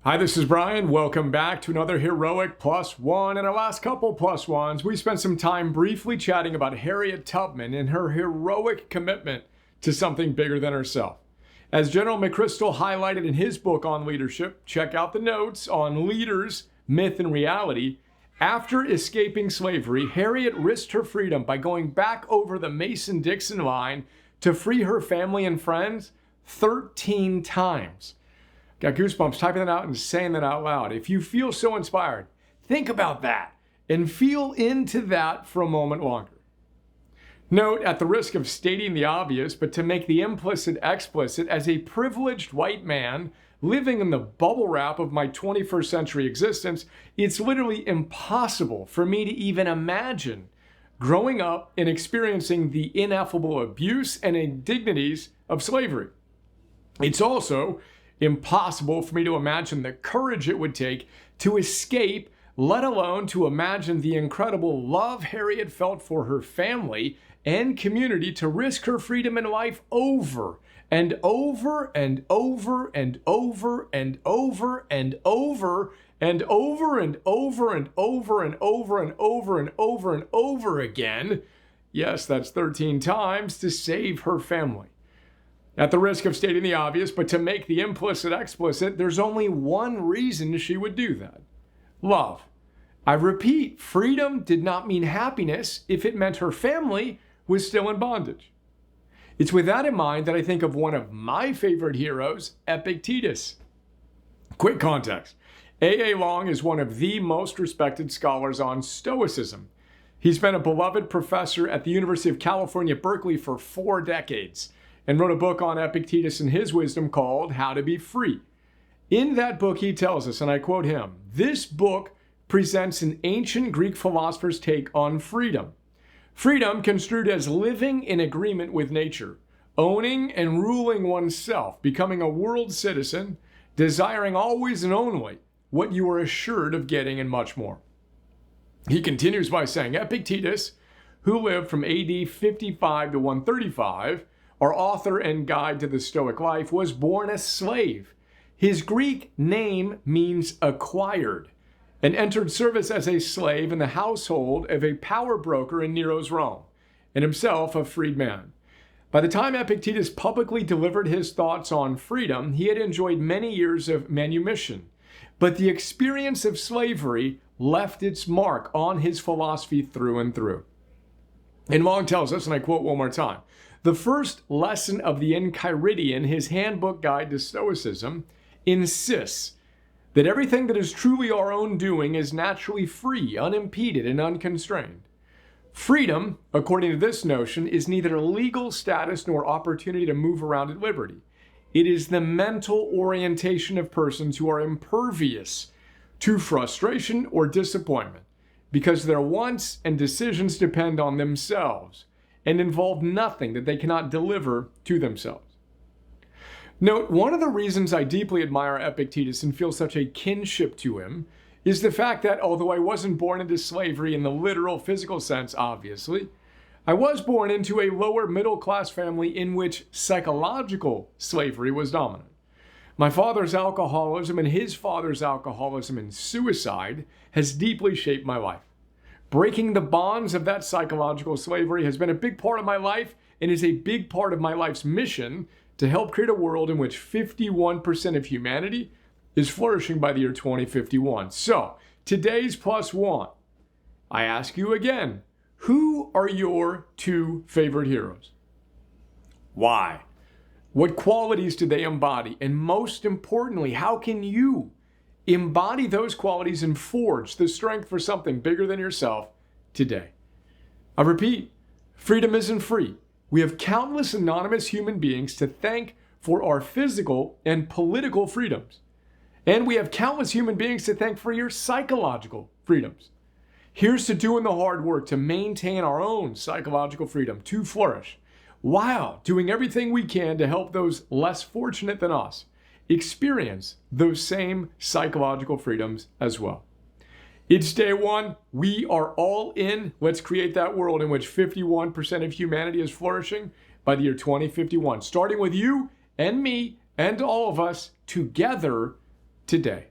Hi, this is Brian. Welcome back to another Heroic Plus One. In our last couple Plus Ones, we spent some time briefly chatting about Harriet Tubman and her heroic commitment to something bigger than herself. As General McChrystal highlighted in his book on leadership, check out the notes on Leaders, Myth, and Reality. After escaping slavery, Harriet risked her freedom by going back over the Mason-Dixon line to free her family and friends 13 times. Got goosebumps typing that out and saying that out loud. If you feel so inspired, think about that and feel into that for a moment longer. Note, at the risk of stating the obvious, but to make the implicit explicit, as a privileged white man living in the bubble wrap of my 21st century existence, it's literally impossible for me to even imagine growing up and experiencing the ineffable abuse and indignities of slavery. It's also impossible for me to imagine the courage it would take to escape, let alone to imagine the incredible love Harriet felt for her family and community to risk her freedom and life over and over and over and over and over and over and over and over and over and over and over and over and over again. Yes, that's 13 times to save her family. At the risk of stating the obvious, but to make the implicit explicit, there's only one reason she would do that: love. I repeat, freedom did not mean happiness if it meant her family was still in bondage. It's with that in mind that I think of one of my favorite heroes, Epictetus. Quick context. A.A. Long is one of the most respected scholars on Stoicism. He's been a beloved professor at the University of California, Berkeley for 4 decades. And wrote a book on Epictetus and his wisdom called How to Be Free. In that book, he tells us, and I quote him, "This book presents an ancient Greek philosopher's take on freedom. Freedom construed as living in agreement with nature, owning and ruling oneself, becoming a world citizen, desiring always and only what you are assured of getting and much more." He continues by saying, Epictetus, who lived from AD 55 to 135, our author and guide to the Stoic life, was born a slave. His Greek name means acquired, and entered service as a slave in the household of a power broker in Nero's Rome, and himself a freed man. By the time Epictetus publicly delivered his thoughts on freedom, he had enjoyed many years of manumission, but the experience of slavery left its mark on his philosophy through and through. And Long tells us, and I quote one more time, the first lesson of the Enchiridion, his handbook guide to Stoicism, insists that everything that is truly our own doing is naturally free, unimpeded, and unconstrained. Freedom, according to this notion, is neither legal status nor opportunity to move around at liberty. It is the mental orientation of persons who are impervious to frustration or disappointment because their wants and decisions depend on themselves and involve nothing that they cannot deliver to themselves. Note, one of the reasons I deeply admire Epictetus and feel such a kinship to him is the fact that although I wasn't born into slavery in the literal physical sense, obviously, I was born into a lower middle class family in which psychological slavery was dominant. My father's alcoholism and his father's alcoholism and suicide has deeply shaped my life. Breaking the bonds of that psychological slavery has been a big part of my life and is a big part of my life's mission to help create a world in which 51% of humanity is flourishing by the year 2051. So, today's plus one, I ask you again, who are your 2 favorite heroes? Why? What qualities do they embody? And most importantly, how can you embody those qualities and forge the strength for something bigger than yourself today? I repeat, freedom isn't free. We have countless anonymous human beings to thank for our physical and political freedoms. And we have countless human beings to thank for your psychological freedoms. Here's to doing the hard work to maintain our own psychological freedom, to flourish, while doing everything we can to help those less fortunate than us experience those same psychological freedoms as well. It's day one. We are all in. Let's create that world in which 51% of humanity is flourishing by the year 2051. Starting with you and me and all of us together today.